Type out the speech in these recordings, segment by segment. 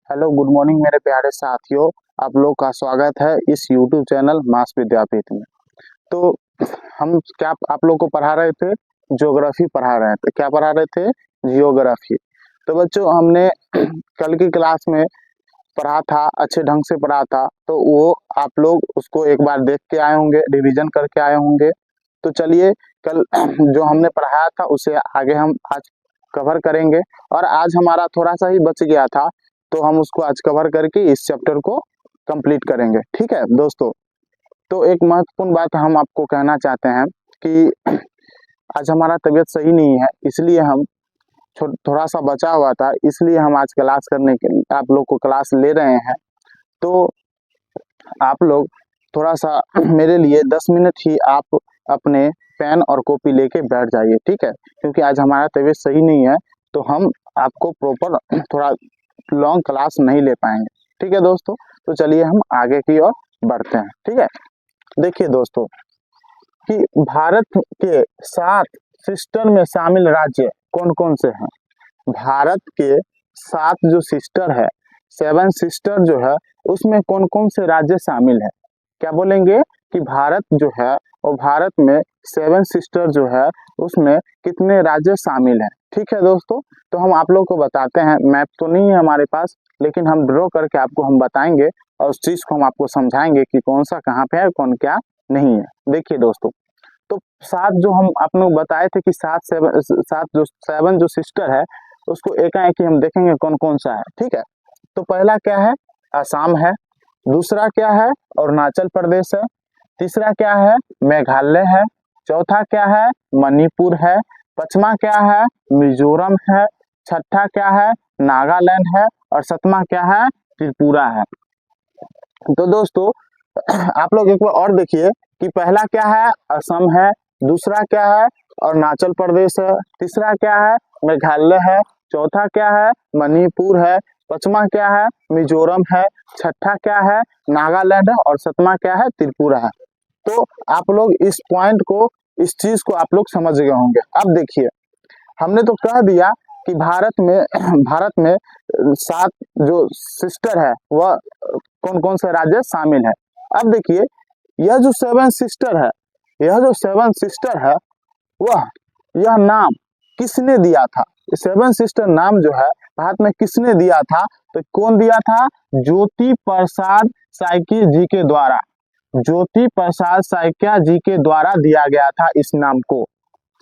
Hello good morning मेरे प्यारे साथियों। आप लोग का स्वागत है इस यूट्यूब चैनल मास विद्यापीठ में। तो हम क्या आप लोग को पढ़ा रहे थे, ज्योग्राफी पढ़ा रहे थे। क्या पढ़ा रहे थे? जियोग्राफी। तो बच्चों हमने कल की क्लास में पढ़ा था, अच्छे ढंग से पढ़ा था, तो वो आप लोग उसको एक बार देख के आए होंगे, रिवीजन करके आए होंगे। तो चलिए कल जो हमने पढ़ाया था उसे आगे हम आज कवर करेंगे। और आज हमारा थोड़ा सा ही बच गया था, तो हम उसको आज कवर करके इस चैप्टर को कंप्लीट करेंगे। ठीक है दोस्तों। तो एक महत्वपूर्ण बात हम आपको कहना चाहते हैं कि आज हमारा तबीयत सही नहीं है, इसलिए हम थोड़ा सा बचा हुआ था, इसलिए हम आज क्लास करने के आप लोग को क्लास ले रहे हैं। तो आप लोग थोड़ा सा मेरे लिए 10 मिनट ही आप अपने पेन और कॉपी लेके बैठ जाइए, ठीक है। क्योंकि आज हमारा तबीयत सही नहीं है, तो हम आपको प्रॉपर थोड़ा लॉन्ग क्लास नहीं ले पाएंगे। ठीक है दोस्तों। तो चलिए हम आगे की ओर बढ़ते हैं। ठीक है। देखिए दोस्तों कि भारत के 7 सिस्टर में शामिल राज्य कौन कौन से हैं। भारत के 7 जो सिस्टर है, 7 सिस्टर जो है, उसमें कौन कौन से राज्य शामिल है। क्या बोलेंगे कि भारत जो है और भारत में 7 सिस्टर जो है उसमें कितने राज्य शामिल हैं। ठीक है दोस्तों। तो हम आप लोग को बताते हैं, मैप तो नहीं है हमारे पास, लेकिन हम ड्रॉ करके आपको हम बताएंगे और उस चीज को हम आपको समझाएंगे कि कौन सा कहाँ पे है, कौन क्या नहीं है। देखिए दोस्तों, तो 7 जो हम आप लोग बताए थे कि 7 जो सिस्टर है उसको एकाएक ही हम देखेंगे कौन कौन सा है। ठीक है। तो पहला क्या है? असम है। दूसरा क्या है? अरुणाचल प्रदेश है। तीसरा क्या है? मेघालय है। चौथा क्या है? मणिपुर है। पांचवा क्या है? मिजोरम है। छठा क्या है? नागालैंड है। और सातवां क्या है? त्रिपुरा है। तो दोस्तों आप लोग एक बार और देखिए कि पहला क्या है? असम है। दूसरा क्या है? अरुणाचल प्रदेश है। तीसरा क्या है? मेघालय है। चौथा क्या है? मणिपुर है। पांचवा क्या है? मिजोरम है। छठा क्या है? नागालैंड है। और सातवां क्या है? त्रिपुरा है। तो आप लोग इस पॉइंट को, इस चीज को आप लोग समझ गए होंगे। अब देखिए, हमने तो कह दिया कि भारत में भारत में 7 जो सिस्टर है वह कौन कौन से राज्य शामिल है। अब देखिए, यह जो 7 सिस्टर है, यह जो 7 सिस्टर है वह यह नाम किसने दिया था? 7 सिस्टर नाम जो है भारत में किसने दिया था? तो कौन दिया था? ज्योति प्रसाद साइकिया जी के द्वारा। ज्योति प्रसाद साइकिया जी के द्वारा दिया गया था इस नाम को।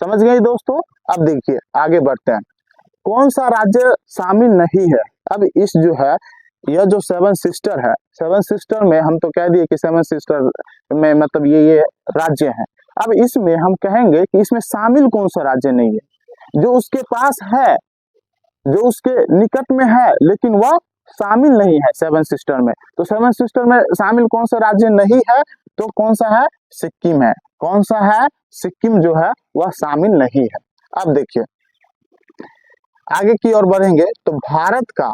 समझ गए दोस्तों। अब देखिए आगे बढ़ते हैं, कौन सा राज्य शामिल नहीं है। अब इस जो है, यह जो 7 सिस्टर है, 7 सिस्टर में हम तो कह दिए कि 7 सिस्टर में मतलब ये राज्य हैं। अब इसमें हम कहेंगे कि इसमें शामिल कौन सा राज्य नहीं है, जो उसके पास है, जो उसके निकट में है, लेकिन वह शामिल नहीं है 7 सिस्टर में। तो 7 सिस्टर में शामिल कौन सा राज्य नहीं है? तो कौन सा है? सिक्किम है। कौन सा है? सिक्किम जो है वह शामिल नहीं है। अब देखिए आगे की ओर बढ़ेंगे तो भारत का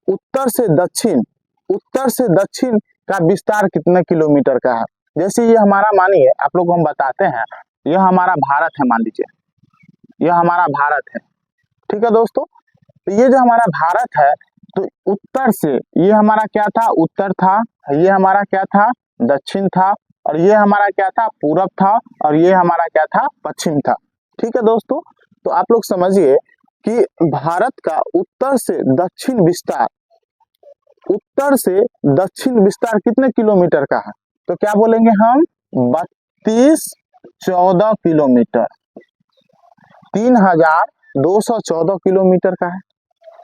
उत्तर से दक्षिण, उत्तर से दक्षिण का विस्तार कितने किलोमीटर का है। जैसे ये हमारा, मानिए आप लोग को हम बताते हैं, यह हमारा भारत है, मान लीजिए यह हमारा भारत है। ठीक है दोस्तों। तो ये जो हमारा भारत है, तो उत्तर से ये हमारा क्या था? उत्तर था। ये हमारा क्या था? दक्षिण था। और ये हमारा क्या था? पूरब था। और ये हमारा क्या था? पश्चिम था। ठीक है दोस्तों। तो आप लोग समझिए कि भारत का उत्तर से दक्षिण विस्तार, उत्तर से दक्षिण विस्तार कितने किलोमीटर का है? तो क्या बोलेंगे हम? 3214 किलोमीटर, 3214 किलोमीटर का है।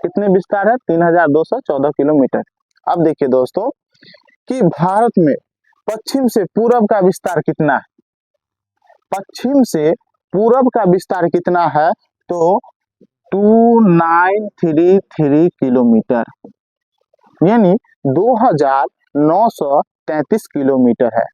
कितने विस्तार है? 3214 किलोमीटर। अब देखिए दोस्तों कि भारत में पश्चिम से पूरब का विस्तार कितना है। पश्चिम से पूरब का विस्तार कितना है? तो 2933 किलोमीटर, यानी 2933 किलोमीटर है।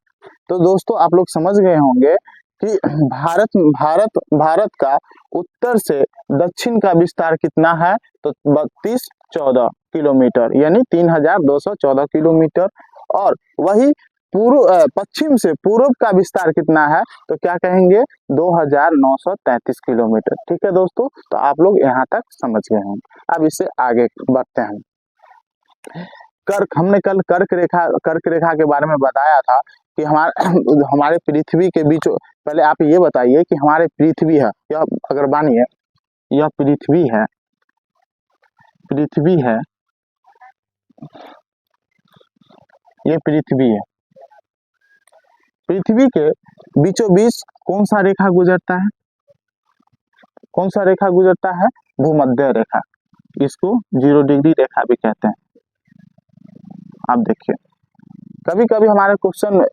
तो दोस्तों आप लोग समझ गए होंगे कि भारत भारत भारत का उत्तर से दक्षिण का विस्तार कितना है? तो 3214 किलोमीटर, यानी 3214 किलोमीटर। और वही पश्चिम से पूर्व का विस्तार कितना है? तो क्या कहेंगे? 2933 किलोमीटर। ठीक है दोस्तों। तो आप लोग यहाँ तक समझ गए होंगे। अब इससे आगे बढ़ते हैं। हमने कल कर्क रेखा के बारे में बताया था कि हमारे पृथ्वी के बीचों, पहले आप ये बताइए कि हमारे पृथ्वी है, यह अगर मानिए यह पृथ्वी है, ये पृथ्वी है, पृथ्वी के बीचों बीच कौन सा रेखा गुजरता है? कौन सा रेखा गुजरता है? भूमध्य रेखा। इसको 0 डिग्री रेखा भी कहते हैं। आप देखिए, कभी कभी हमारे क्वेश्चन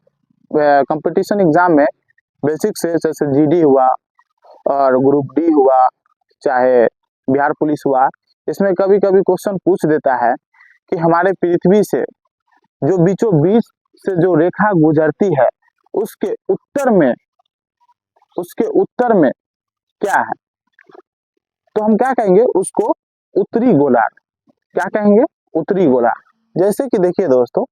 कंपटीशन एग्जाम में बेसिक से, जैसे जीडी हुआ और ग्रुप डी हुआ, चाहे बिहार पुलिस हुआ, इसमें कभी कभी क्वेश्चन पूछ देता है कि हमारे पृथ्वी से जो बीचों बीच से जो रेखा गुजरती है उसके उत्तर में क्या है? तो हम क्या कहेंगे उसको? उत्तरी गोलार्ध। क्या कहेंगे? उत्तरी गोलार्ध। जैसे कि देखिए दोस्तों,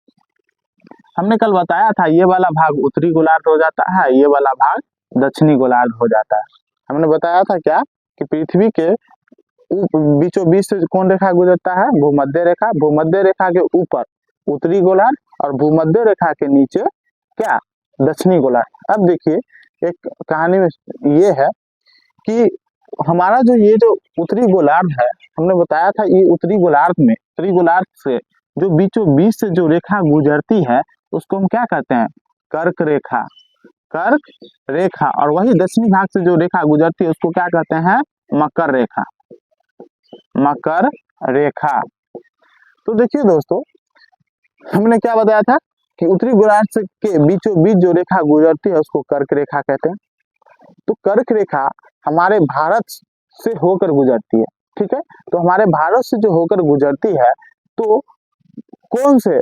हमने कल बताया था ये वाला भाग उत्तरी गोलार्ध हो जाता है, ये वाला भाग दक्षिणी गोलार्ध हो जाता है। हमने बताया था क्या कि पृथ्वी के बीचों बीच से कौन रेखा गुजरता है? भूमध्य रेखा। भूमध्य रेखा के ऊपर उत्तरी गोलार्ध और भूमध्य रेखा के नीचे क्या? दक्षिणी गोलार्ध। अब देखिए, एक कहानी में ये है कि हमारा जो उत्तरी गोलार्ध है, हमने बताया था ये उत्तरी गोलार्ध से जो बीचों बीच से जो रेखा गुजरती है उसको हम क्या कहते हैं? कर्क रेखा। और वही दक्षिणी भाग से जो रेखा गुजरती है उसको क्या कहते हैं? मकर रेखा। तो देखिए दोस्तों, हमने क्या बताया था कि उत्तरी गोलार्ध से के बीचों बीच जो रेखा गुजरती है उसको कर्क रेखा कहते हैं। तो कर्क रेखा हमारे भारत से होकर गुजरती है, ठीक है। तो हमारे भारत से जो होकर गुजरती है, तो कौन से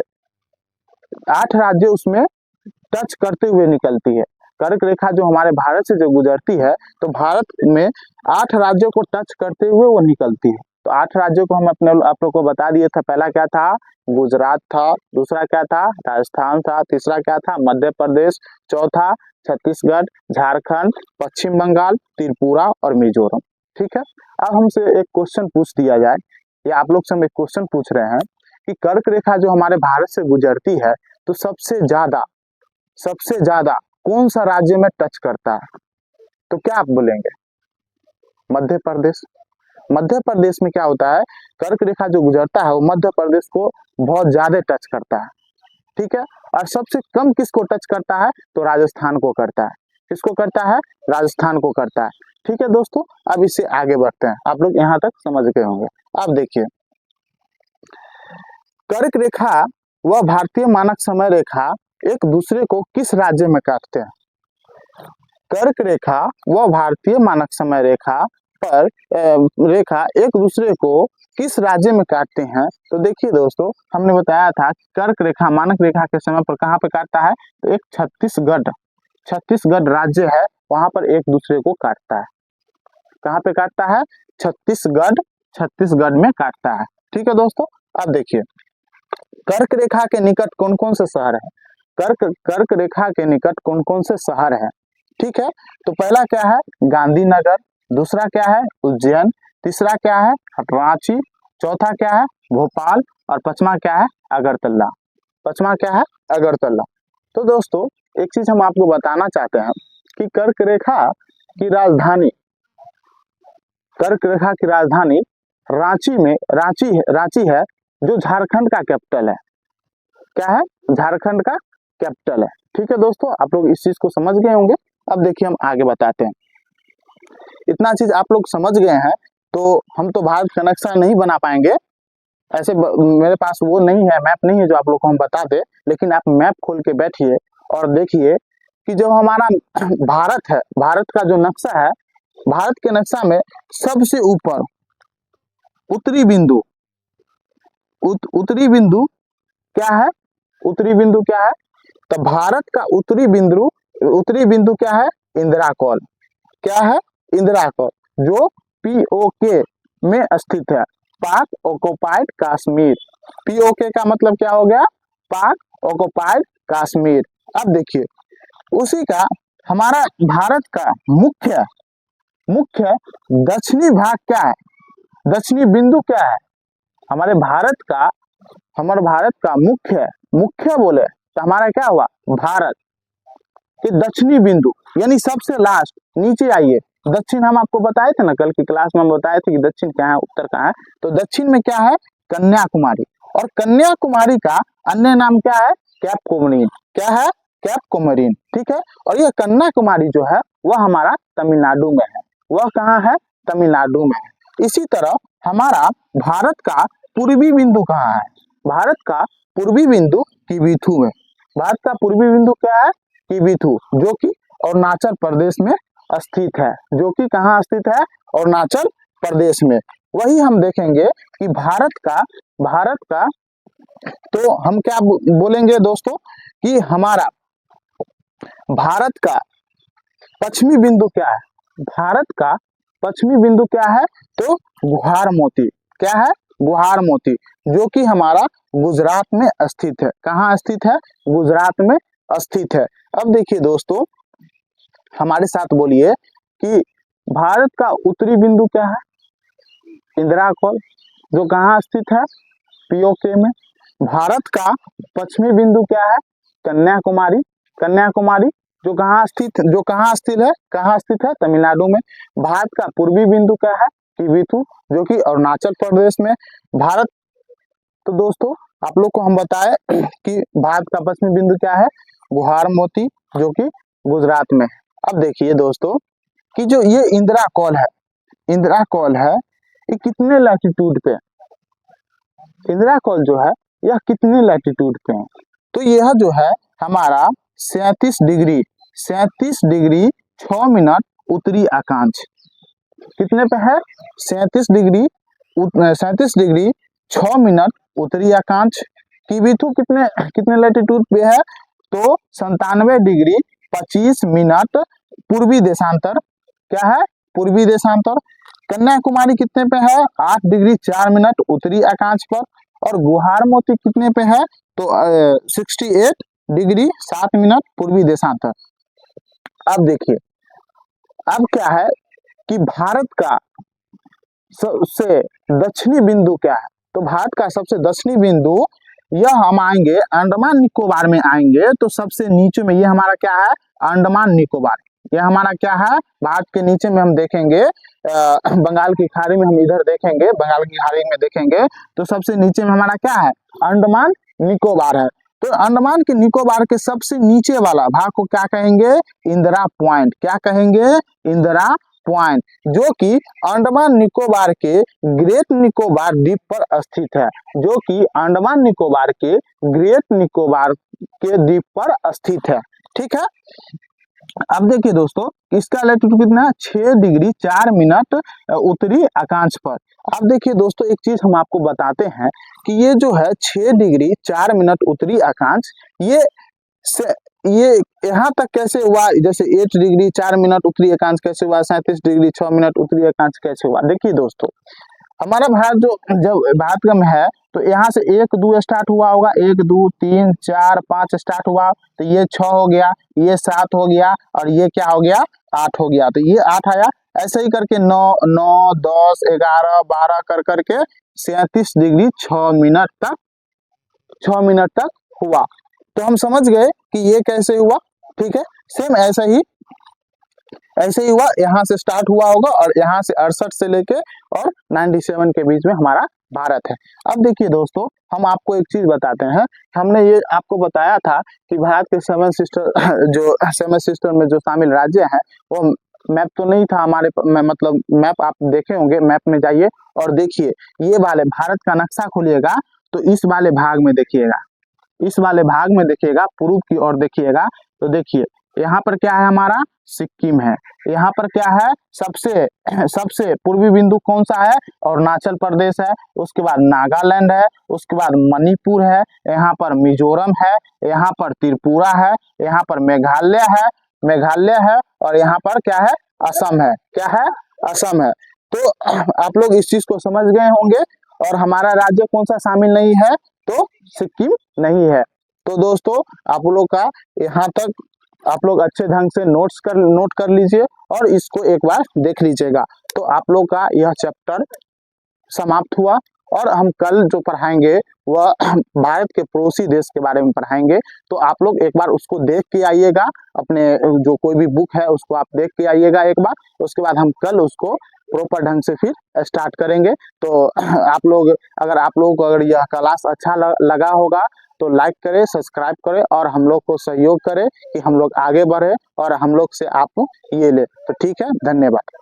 8 राज्य उसमें टच करते हुए निकलती है? कर्क रेखा जो हमारे भारत से जो गुजरती है, तो भारत में 8 राज्यों को टच करते हुए वो निकलती है। तो 8 राज्यों को हम आप लोग को बता दिए थे। पहला क्या था? गुजरात था। दूसरा क्या था? राजस्थान था। तीसरा क्या था? मध्य प्रदेश। चौथा छत्तीसगढ़, झारखंड, पश्चिम बंगाल, त्रिपुरा और मिजोरम। ठीक है। अब हमसे एक क्वेश्चन पूछ दिया जाए, या आप लोग से हम एक क्वेश्चन पूछ रहे हैं कि कर्क रेखा जो हमारे भारत से गुजरती है, तो सबसे ज्यादा कौन सा राज्य में टच करता है? तो क्या आप बोलेंगे? मध्य प्रदेश। मध्य प्रदेश में क्या होता है? कर्क रेखा जो गुजरता है वो मध्य प्रदेश को बहुत ज्यादा टच करता है, ठीक है। और सबसे कम किसको टच करता है? तो राजस्थान को करता है। किसको करता है? राजस्थान को करता है। ठीक है दोस्तों, अब इससे आगे बढ़ते हैं। आप लोग यहाँ तक समझ गए होंगे। अब देखिए, कर्क रेखा व भारतीय मानक समय रेखा एक दूसरे को किस राज्य में काटते हैं? कर्क रेखा व भारतीय मानक समय रेखा पर रेखा एक दूसरे को किस राज्य में काटते हैं? तो देखिए दोस्तों, हमने बताया था कि कर्क रेखा मानक रेखा के समय पर कहाँ पे काटता है? तो एक छत्तीसगढ़ राज्य है, वहां पर एक दूसरे को काटता है। कहाँ पे काटता है? छत्तीसगढ़ में काटता है। ठीक है दोस्तों, अब देखिए, कर्क रेखा के निकट कौन कौन से शहर है? कर्क रेखा के निकट कौन कौन से शहर है? ठीक है। तो पहला क्या है? गांधीनगर। दूसरा क्या है? उज्जैन। तीसरा क्या है? रांची। चौथा क्या है? भोपाल। और पांचवा क्या है? अगरतला। तो दोस्तों, एक चीज हम आपको बताना चाहते हैं कि कर्क रेखा की राजधानी रांची है, जो झारखंड का कैपिटल है। क्या है? झारखंड का कैपिटल है। ठीक है दोस्तों, आप लोग इस चीज को समझ गए होंगे। अब देखिए, हम आगे बताते हैं। इतना चीज आप लोग समझ गए हैं, तो हम तो भारत का नक्शा नहीं बना पाएंगे। ऐसे मेरे पास वो नहीं है, मैप नहीं है जो आप लोग को हम बता दे, लेकिन आप मैप खोल के बैठिए और देखिए कि जो हमारा भारत है, भारत का जो नक्शा है, भारत के नक्शा में सबसे ऊपर उत्तरी बिंदु क्या है? उत्तरी बिंदु क्या है? तो भारत का उत्तरी बिंदु क्या है? इंदिरा कॉल। क्या है? इंदिरा कॉल, जो पीओके में स्थित है, पाक ऑक्युपाइड कश्मीर। पीओके का मतलब क्या हो गया? पाक ऑक्युपाइड कश्मीर। अब देखिए, उसी का हमारा भारत का मुख्य दक्षिणी भाग क्या है? दक्षिणी बिंदु क्या है? हमारे भारत का हमारे भारत का मुख्य मुख्य बोले तो हमारा क्या हुआ, भारत के दक्षिणी बिंदु यानी सबसे लास्ट, नीचे आइए, दक्षिण हम आपको बताए थे ना, कल की क्लास में हम बताए थे कि दक्षिण क्या है उत्तर कहाँ है, तो दक्षिण में क्या है, कन्याकुमारी, और कन्याकुमारी का अन्य नाम क्या है, कैप कोमरीन, क्या है, कैप कोमरीन, ठीक है। और ये कन्याकुमारी जो है वह हमारा तमिलनाडु में है, वह कहाँ है, तमिलनाडु में है। इसी तरह हमारा भारत का पूर्वी बिंदु कहाँ है, भारत का पूर्वी बिंदु किबिथु में, भारत का पूर्वी बिंदु क्या है, किबिथु, जो कि अरुणाचल प्रदेश में स्थित है, जो कि कहाँ स्थित है, अरुणाचल प्रदेश में। वही हम देखेंगे कि भारत का तो हम क्या बोलेंगे दोस्तों कि हमारा भारत का पश्चिमी बिंदु क्या है, भारत का पश्चिमी बिंदु क्या है, तो गुहार मोती, क्या है, गुहार मोती, जो कि हमारा गुजरात में स्थित है, कहाँ स्थित है, गुजरात में स्थित है। अब देखिए दोस्तों, हमारे साथ बोलिए कि भारत का उत्तरी बिंदु क्या है, इंदिरा कॉल, जो कहाँ स्थित है, पीओके में। भारत का पश्चिमी बिंदु क्या है, कन्याकुमारी, कन्याकुमारी जो कहाँ स्थित है, तमिलनाडु में। भारत का पूर्वी बिंदु क्या है, किबिथु, जो कि अरुणाचल प्रदेश में। भारत, तो दोस्तों आप लोग को हम बताए कि भारत का पश्चिमी बिंदु क्या है, गुहार मोती, जो कि गुजरात में है। अब देखिए दोस्तों कि जो ये इंदिरा कॉल है, ये कितने लैटिट्यूड पे, इंदिरा कॉल जो है यह कितने लैटिट्यूड पे है, तो यह जो है हमारा 37 डिग्री 6 मिनट उत्तरी अक्षांश, कितने पे है, 37 डिग्री 6 मिनट उत्तरी अक्षांश। किबिथु कितने लैटिट्यूड पे है, तो 97 डिग्री 25 मिनट पूर्वी देशांतर, क्या है, पूर्वी देशांतर। कन्याकुमारी कितने पे है, 8 डिग्री 4 मिनट उत्तरी अक्षांश पर, और गुहार मोती कितने पे है, तो 68 डिग्री 7 मिनट पूर्वी देशांतर। अब देखिए, अब क्या है कि भारत का सबसे दक्षिणी बिंदु क्या है, तो भारत का सबसे दक्षिणी बिंदु, यह हम आएंगे अंडमान निकोबार में आएंगे, तो सबसे नीचे में ये हमारा क्या है, अंडमान निकोबार, ये हमारा क्या है, भारत के नीचे में हम देखेंगे बंगाल की खाड़ी में, हम इधर देखेंगे बंगाल की खाड़ी में देखेंगे, तो सबसे नीचे में हमारा क्या है, अंडमान निकोबार है। तो अंडमान के निकोबार के सबसे नीचे वाला भाग को क्या कहेंगे, इंदिरा पॉइंट, क्या कहेंगे, इंदिरा पॉइंट, जो कि अंडमान निकोबार के ग्रेट निकोबार द्वीप पर स्थित है, जो कि अंडमान निकोबार के ग्रेट निकोबार के द्वीप पर स्थित है, ठीक है। अब देखिए दोस्तों, इसका लैटिट्यूड कितना है, 6 डिग्री 4 मिनट उत्तरी अक्षांश पर। अब देखिए दोस्तों, एक चीज हम आपको बताते हैं कि ये जो है 6 डिग्री 4 मिनट उत्तरी अक्षांश, ये यहाँ तक कैसे हुआ, जैसे 8 डिग्री 4 मिनट उत्तरी अक्षांश कैसे हुआ, 37 डिग्री 6 मिनट उत्तरी अक्षांश कैसे हुआ। देखिए दोस्तों, हमारा भारत जो जब भारत का में है, तो यहाँ से 1 2 स्टार्ट हुआ होगा, 1 2 3 4 5 स्टार्ट हुआ, तो ये 6 हो गया, ये 7 हो गया, और ये क्या हो गया, 8 हो गया, तो ये 8 आया। ऐसे ही करके 9 9 10 11 12 कर करके 37 डिग्री 6 मिनट तक हुआ। तो हम समझ गए कि ये कैसे हुआ, ठीक है। सेम ऐसे ही हुआ, यहाँ से स्टार्ट हुआ होगा, और यहाँ से 68 से लेके और 97 के बीच में हमारा भारत है। अब देखिए दोस्तों, हम आपको एक चीज बताते हैं, हमने ये आपको बताया था कि भारत के 7 सिस्टर में जो शामिल राज्य हैं, वो मैप तो नहीं था हमारे मतलब मैप आप देखे होंगे, मैप में जाइए और देखिए, ये वाले भारत का नक्शा खोलिएगा, तो इस वाले भाग में देखिएगा, इस वाले भाग में देखिएगा, पूर्व की ओर देखिएगा, तो देखिए यहाँ पर क्या है, हमारा सिक्किम है। यहाँ पर क्या है, सबसे पूर्वी बिंदु कौन सा है, अरुणाचल प्रदेश है। उसके बाद नागालैंड है, उसके बाद मणिपुर है, यहाँ पर मिजोरम है, यहाँ पर त्रिपुरा है, यहाँ पर मेघालय है, और यहाँ पर क्या है, असम है, क्या है, असम है। तो आप लोग इस चीज को समझ गए होंगे। और हमारा राज्य कौन सा शामिल नहीं है, तो सिक्किम नहीं है। तो दोस्तों, आप लोग का यहाँ तक आप लोग अच्छे ढंग से नोट कर लीजिए, और इसको एक बार देख लीजिएगा। तो आप लोग का यह चैप्टर समाप्त हुआ, और हम कल जो पढ़ाएंगे वह भारत के पड़ोसी देश के बारे में पढ़ाएंगे। तो आप लोग एक बार उसको देख के आइएगा, अपने जो कोई भी बुक है उसको आप देख के आइएगा एक बार। उसके बाद हम कल उसको प्रॉपर ढंग से फिर स्टार्ट करेंगे। तो आप लोग, अगर आप लोगों को अगर यह क्लास अच्छा लगा होगा तो लाइक करें, सब्सक्राइब करें और हम लोग को सहयोग करें कि हम लोग आगे बढ़े और हम लोग से आप ये ले। तो ठीक है, धन्यवाद।